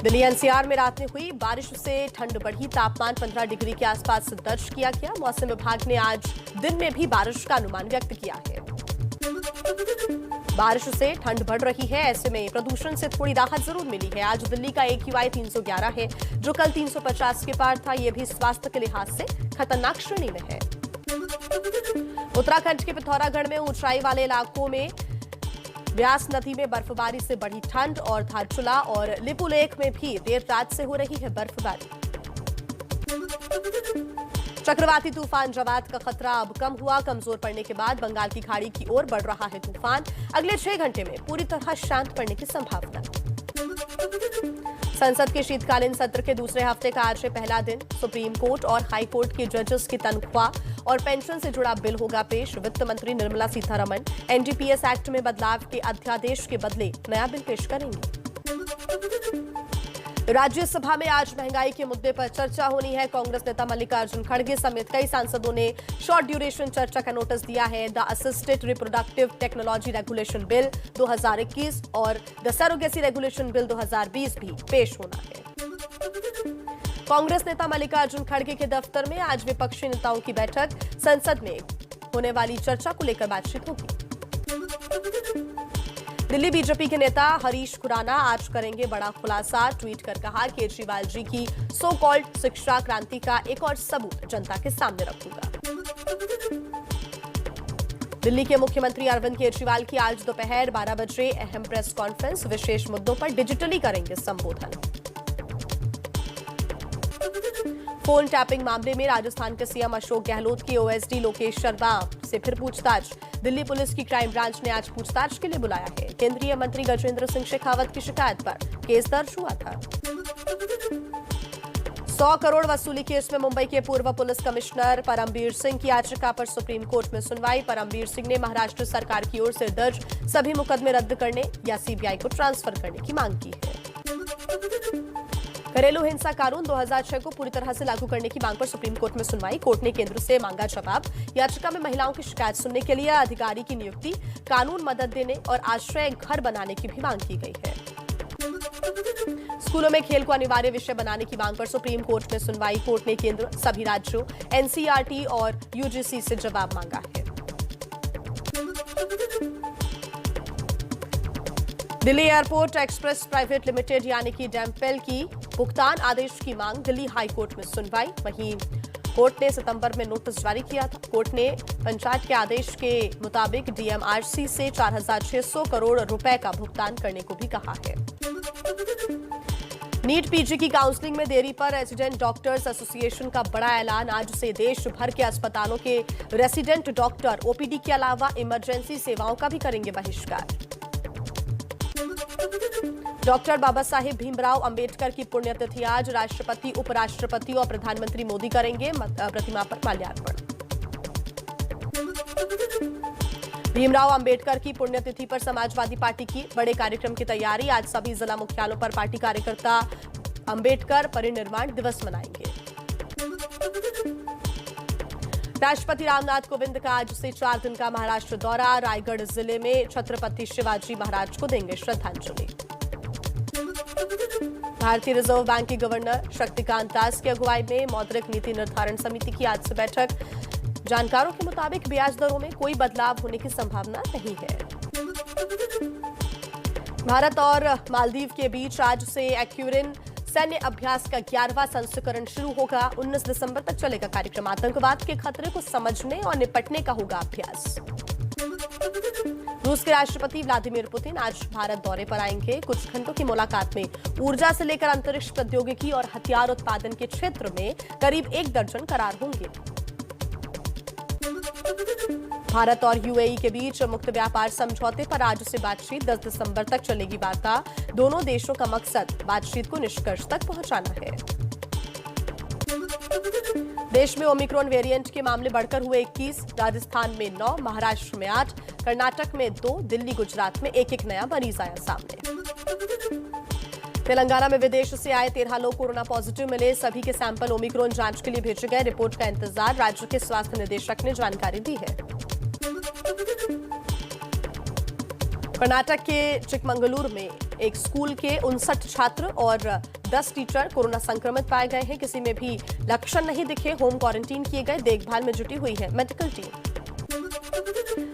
Delhi NCR में रात में हुई बारिश से ठंड बढ़ी, तापमान 15 डिग्री के आसपास दर्ज किया गया। मौसम विभाग ने आज दिन में भी बारिश का अनुमान व्यक्त किया है। बारिश से ठंड बढ़ रही है, ऐसे में प्रदूषण से थोड़ी राहत जरूर मिली है। आज दिल्ली का AQI 311 है, जो कल 350 के पार था। यह भी स्वास्थ्य के लिहाज से खतरनाक श्रेणी में है। उत्तराखंड के पिथौरागढ़ में ऊंचाई वाले इलाकों में व्यास नदी में बर्फबारी से बढ़ी ठंड और धारचूला और लिपुलेख में भी देर रात से हो रही है बर्फबारी। चक्रवाती तूफान जवाद का खतरा अब कम हुआ। कमजोर पड़ने के बाद बंगाल की खाड़ी की ओर बढ़ रहा है तूफान। अगले 6 घंटे में पूरी तरह शांत पड़ने की संभावना। संसद के शीतकालीन सत्र के दूसरे हफ्ते का आज है पहला दिन। सुप्रीम कोर्ट और हाई कोर्ट के जजेस की तनख्वाह और पेंशन से जुड़ा बिल होगा पेश। वित्त मंत्री निर्मला सीतारमण NDPS एक्ट में बदलाव के अध्यादेश के बदले नया बिल पेश करेंगे। राज्यसभा में आज महंगाई के मुद्दे पर चर्चा होनी है। कांग्रेस नेता मल्लिकार्जुन खड़गे समेत कई सांसदों ने शॉर्ट ड्यूरेशन चर्चा का नोटिस दिया है। The assisted reproductive technology regulation bill 2021 और द सरोगेसी रेगुलेशन बिल 2020 भी पेश होना है। कांग्रेस नेता मल्लिकार्जुन खड़गे के दफ्तर में आज विपक्षी नेताओं की बैठक। संसद में होने वाली चर्चा को लेकर बातचीत होगी। दिल्ली बीजेपी के नेता हरीश खुराना आज करेंगे बड़ा खुलासा। ट्वीट कर कहा, केजरीवाल जी की सो कॉल्ड शिक्षा क्रांति का एक और सबूत जनता के सामने रखूंगा। दिल्ली के मुख्यमंत्री अरविंद केजरीवाल की आज दोपहर 12 बजे अहम प्रेस कॉन्फ्रेंस। विशेष मुद्दों पर डिजिटली करेंगे संबोधन। फोन टैपिंग मामले में राजस्थान के सीएम अशोक गहलोत की OSD लोकेश शर्मा से फिर पूछताछ। दिल्ली पुलिस की क्राइम ब्रांच ने आज पूछताछ के लिए बुलाया है। केंद्रीय मंत्री गजेंद्र सिंह शेखावत की शिकायत पर केस दर्ज हुआ था। 100 करोड़ वसूली केस में मुंबई के पूर्व पुलिस कमिश्नर परमबीर सिंह की याचिका पर सुप्रीम कोर्ट में सुनवाई। परमबीर सिंह ने महाराष्ट्र सरकार की ओर से दर्ज सभी मुकदमे रद्द करने या CBI को ट्रांसफर करने की मांग की है। घरेलू हिंसा कानून 2006 को पूरी तरह से लागू करने की मांग पर सुप्रीम कोर्ट में सुनवाई। कोर्ट ने केंद्र से मांगा जवाब। याचिका में महिलाओं की शिकायत सुनने के लिए अधिकारी की नियुक्ति, कानून मदद देने और आश्रय घर बनाने की भी मांग की गई है। स्कूलों में खेल को अनिवार्य विषय बनाने की मांग पर सुप्रीम कोर्ट में सुनवाई। कोर्ट ने केंद्र, सभी राज्यों, NCERT और UGC से जवाब मांगा है। Delhi airport express private limited यानी कि डेमपेल की भुगतान आदेश की मांग। दिल्ली हाई कोर्ट में सुनवाई। वहीं कोर्ट ने सितंबर में नोटिस जारी किया था। कोर्ट ने पंचायत के आदेश के मुताबिक DMRC से 4,600 करोड़ रुपए का भुगतान करने को भी कहा है। नीट PG की काउंसलिंग में देरी पर रेजिडेंट डॉक्टर्स एसोसिएशन का बड़ा ऐलान। आज से देश भर के अस्पतालों के रेजिडेंट डॉक्टर OPD के अलावा इमरजेंसी सेवाओं का भी करेंगे बहिष्कार। डॉक्टर बाबा साहेब भीमराव अंबेडकर की पुण्यतिथि आज। राष्ट्रपति, उपराष्ट्रपति और प्रधानमंत्री मोदी करेंगे प्रतिमा पर माल्यार्पण। भीमराव अंबेडकर की पुण्यतिथि पर समाजवादी पार्टी की बड़े कार्यक्रम की तैयारी। आज सभी जिला मुख्यालयों पर पार्टी कार्यकर्ता अंबेडकर परिनिर्वाण दिवस मनाएंगे। राष्ट्रपति रामनाथ कोविंद का आज से 4 दिन का महाराष्ट्र दौरा। रायगढ़ जिले में छत्रपति शिवाजी महाराज को देंगे श्रद्धांजलि। भारतीय रिजर्व बैंक के गवर्नर शक्तिकांत दास की अगुवाई में मौद्रिक नीति निर्धारण समिति की आज से बैठक। जानकारों के मुताबिक ब्याज दरों में कोई बदलाव होने की संभावना नहीं है। भारत और मालदीव के बीच आज से एक्यूरिन सैन्य अभ्यास का 11वां संस्करण शुरू होगा। 19 दिसंबर तक चलेगा कार्यक्रम। आतंकवाद के खतरे को समझने और निपटने का होगा अभ्यास। रूस के राष्ट्रपति व्लादिमीर पुतिन आज भारत दौरे पर आएंगे। कुछ घंटों की मुलाकात में ऊर्जा से लेकर अंतरिक्ष प्रौद्योगिकी और हथियार उत्पादन के क्षेत्र में करीब 1 दर्जन करार होंगे। भारत और UAE के बीच मुक्त व्यापार समझौते पर आज से बातचीत। 10 दिसंबर तक चलेगी वार्ता। दोनों देशों का मकसद बातचीत को निष्कर्ष तक पहुंचाना है। देश में ओमिक्रॉन वेरिएंट के मामले बढ़कर हुए 21। राजस्थान में 9, महाराष्ट्र में 8, कर्नाटक में 2, दिल्ली, गुजरात में एक नया मरीज आया सामने। तेलंगाना में विदेश से आए 13 लोग कोरोना पॉजिटिव मिले। सभी के सैंपल ओमिक्रॉन जांच के लिए भेजे गए। रिपोर्ट का इंतजार राज्य के स्वास्थ्य निदेशक ने जानकारी दी है। कर्नाटक के चिकमंगलुरु में एक स्कूल के 59 छात्र और 10 टीचर कोरोना संक्रमित पाए गए हैं। किसी में भी लक्षण नहीं दिखे, होम क्वारंटीन किए गए। देखभाल में जुटी हुई है मेडिकल टीम।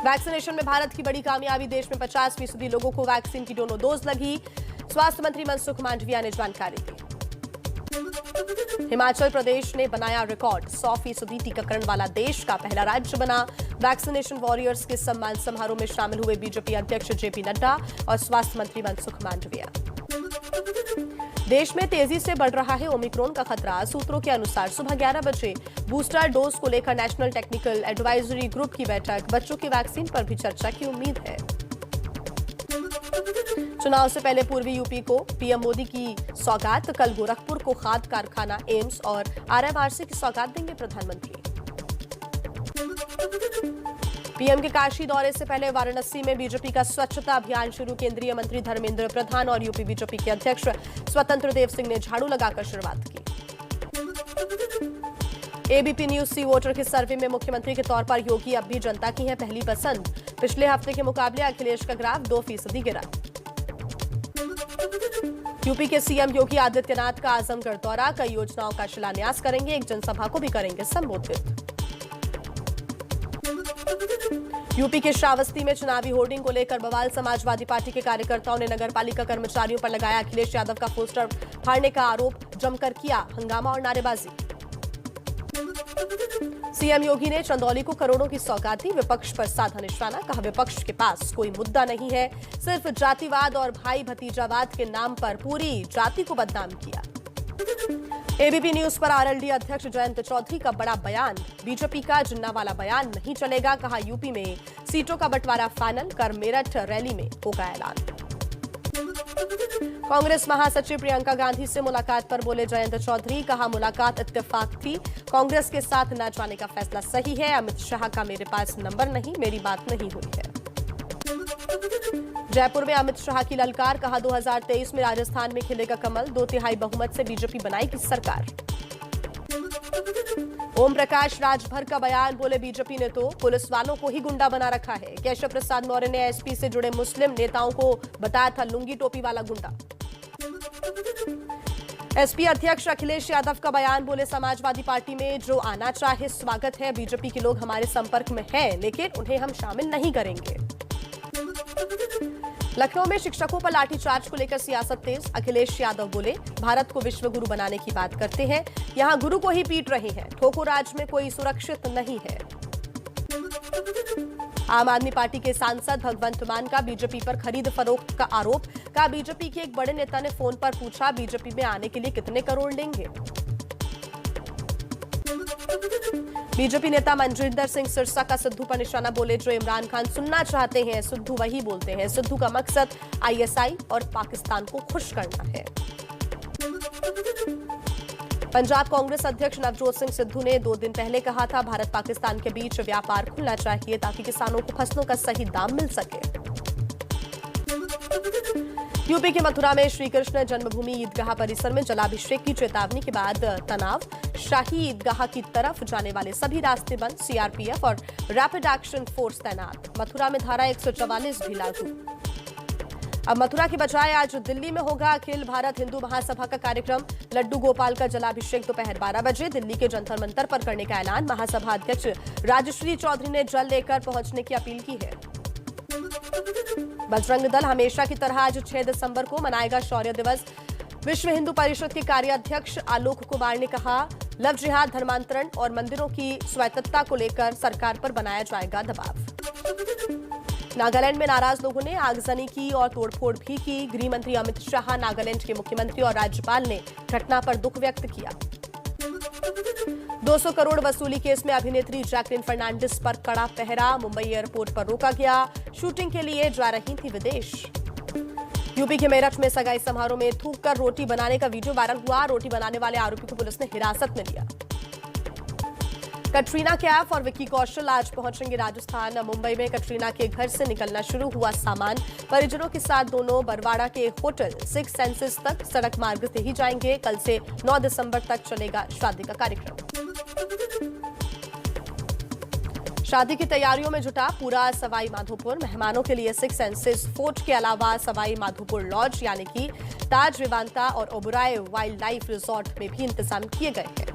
वैक्सीनेशन में भारत की बड़ी कामयाबी, देश में 50% लोगों को वैक्सीन की दोनों डोज लगी। स्वास्थ्य मंत्री मनसुख मांडविया ने जानकारी दी। हिमाचल प्रदेश ने बनाया रिकॉर्ड, 100% टीकाकरण वाला देश का पहला राज्य बना। वैक्सीनेशन वॉरियर्स के सम्मान समारोह में शामिल हुए बीजेपी अध्यक्ष जेपी नड्डा और स्वास्थ्य मंत्री मनसुख मांडविया। देश में तेजी से बढ़ रहा है ओमिक्रॉन का खतरा। सूत्रों के अनुसार सुबह 11 बजे बूस्टर डोज को लेकर नेशनल टेक्निकल एडवाइजरी ग्रुप की बैठक। बच्चों की वैक्सीन पर भी चर्चा की उम्मीद है। चुनाव से पहले पूर्वी यूपी को पीएम मोदी की सौगात। कल गोरखपुर को खाद कारखाना, एम्स और आरएमआरसी की सौगात देंगे प्रधानमंत्री। पीएम के काशी दौरे से पहले वाराणसी में बीजेपी का स्वच्छता अभियान शुरू। केंद्रीय मंत्री धर्मेंद्र प्रधान और यूपी बीजेपी के अध्यक्ष स्वतंत्र देव सिंह ने झाड़ू लगाकर शुरुआत की। एबीपी न्यूज सी वोटर के सर्वे में मुख्यमंत्री के तौर पर योगी अब भी जनता की है पहली पसंद। पिछले हफ्ते के मुकाबले अखिलेश का ग्राफ 2% गिरा। यूपी के सीएम योगी आदित्यनाथ का आजमगढ़ दौरा, कई योजनाओं का शिलान्यास करेंगे। एक जनसभा को भी करेंगे संबोधित। यूपी के श्रावस्ती में चुनावी होर्डिंग को लेकर बवाल। समाजवादी पार्टी के कार्यकर्ताओं ने नगरपालिका कर्मचारियों पर लगाया अखिलेश यादव का पोस्टर फाड़ने का आरोप। जमकर किया हंगामा और नारेबाजी। सीएम योगी ने चंदौली को करोड़ों की सौगात दी। विपक्ष पर साधा निशाना, कहा विपक्ष के पास कोई मुद्दा नहीं है, सिर्फ जातिवाद और भाई भतीजावाद के नाम पर पूरी जाति को बदनाम किया। एबीपी न्यूज पर आरएलडी अध्यक्ष जयंत चौधरी का बड़ा बयान। बीजेपी का जिन्नावाला बयान नहीं चलेगा, कहा यूपी में सीटों का बंटवारा फाइनल। कर मेरठ रैली में होगा ऐलान। कांग्रेस महासचिव प्रियंका गांधी से मुलाकात पर बोले जयंत चौधरी, कहा मुलाकात इत्तेफाक थी, कांग्रेस के साथ न जाने का फैसला सही है। अमित शाह का मेरे पास नंबर नहीं, मेरी बात नहीं हुई है। जयपुर में अमित शाह की ललकार, कहा 2023 में राजस्थान में खिलेगा कमल। 2/3 बहुमत से बीजेपी बनाएगी सरकार। ओम प्रकाश राजभर का बयान, बोले बीजेपी ने तो पुलिस वालों को ही गुंडा बना रखा है। केशव प्रसाद मौर्य ने एसपी से जुड़े मुस्लिम नेताओं को बताया था लुंगी टोपी वाला गुंडा। एसपी अध्यक्ष अखिलेश यादव का बयान, बोले समाजवादी पार्टी में जो आना चाहे स्वागत है। बीजेपी के लोग हमारे संपर्क में हैं, लेकिन उन्हें हम शामिल नहीं करेंगे। लखनऊ में शिक्षकों पर लाठीचार्ज को लेकर सियासत तेज। अखिलेश यादव बोले भारत को विश्व गुरु बनाने की बात करते हैं, यहां गुरु को ही पीट रहे हैं। ठोको राज में कोई सुरक्षित नहीं है। आम आदमी पार्टी के सांसद भगवंत मान का बीजेपी पर खरीद फरोख्त का आरोप, कहा बीजेपी के एक बड़े नेता ने फोन पर पूछा बीजेपी में आने के लिए कितने करोड़ लेंगे। बीजेपी नेता मनजिंदर सिंह सिरसा का सिद्धू पर निशाना, बोले जो इमरान खान सुनना चाहते हैं सिद्धू वही बोलते हैं। सिद्धू का मकसद आईएसआई और पाकिस्तान को खुश करना है। पंजाब कांग्रेस अध्यक्ष नवजोत सिंह सिद्धू ने 2 दिन पहले कहा था भारत पाकिस्तान के बीच व्यापार खुलना चाहिए ताकि किसानों को फसलों का सही दाम मिल सके। यूपी के मथुरा में श्री कृष्ण जन्मभूमि ईदगाह परिसर में जलाभिषेक की चेतावनी के बाद तनाव। शाही ईदगाह की तरफ जाने वाले सभी रास्ते बंद। सीआरपीएफ और रैपिड एक्शन फोर्स तैनात। मथुरा में धारा 144 भी लागू। अब मथुरा की बजाय आज दिल्ली में होगा अखिल भारत हिंदू महासभा का कार्यक्रम। लड्डू गोपाल का जलाभिषेक दोपहर 12 बजे दिल्ली के जंतर मंतर पर करने का ऐलान। महासभा अध्यक्ष राजश्री चौधरी ने जल लेकर पहुंचने की अपील की है। बजरंग दल हमेशा की तरह आज 6 दिसंबर को मनाएगा शौर्य दिवस। विश्व हिंदू परिषद के कार्याध्यक्ष आलोक कुमार ने कहा लव जिहाद, धर्मांतरण और मंदिरों की स्वायत्तता को लेकर सरकार पर बनाया जाएगा दबाव। नागालैंड में नाराज लोगों ने आगजनी की और तोड़फोड़ भी की। गृह मंत्री अमित शाह, नागालैंड के मुख्यमंत्री और राज्यपाल ने घटना पर दुख व्यक्त किया। 200 करोड़ वसूली केस में अभिनेत्री जैकलिन फर्नांडिस पर कड़ा पहरा। मुंबई एयरपोर्ट पर रोका गया, शूटिंग के लिए जा रही थी विदेश। यूपी के मेरठ में सगाई समारोह में थूककर रोटी बनाने का वीडियो वायरल हुआ। रोटी बनाने वाले आरोपी को पुलिस ने हिरासत में लिया। कटरीना कैफ और विक्की कौशल आज पहुंचेंगे राजस्थान। मुंबई में कटरीना के घर से निकलना शुरू हुआ सामान। परिजनों के साथ दोनों बरवाड़ा के होटल 6 सेंसेस तक सड़क मार्ग से ही जाएंगे। कल से 9 दिसंबर तक चलेगा शादी का कार्यक्रम। शादी की तैयारियों में जुटा पूरा सवाई माधोपुर। मेहमानों के लिए 6 सेंसेस फोर्ट के अलावा सवाई माधोपुर लॉज यानी कि ताज विवांता और ओबराय वाइल्ड लाइफ रिजॉर्ट में भी इंतजाम किए गए हैं।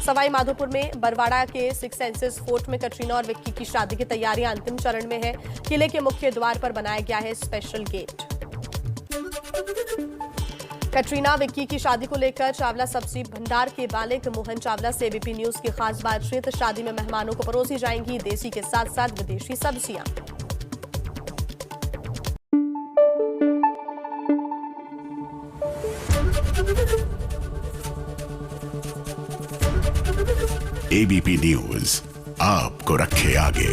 सवाई माधोपुर में बरवाड़ा के 6 सेंसेस फोर्ट में कटरीना और विक्की की शादी की तैयारियां अंतिम चरण में है। किले के मुख्य द्वार पर बनाया गया है स्पेशल गेट। कटरीना विक्की की शादी को लेकर चावला सब्जी भंडार के मालिक मोहन चावला से एबीपी न्यूज की खास बातचीत। शादी में मेहमानों को परोसी जाएंगी देसी के साथ साथ विदेशी सब्जियां। एबीपी न्यूज आपको रखे आगे।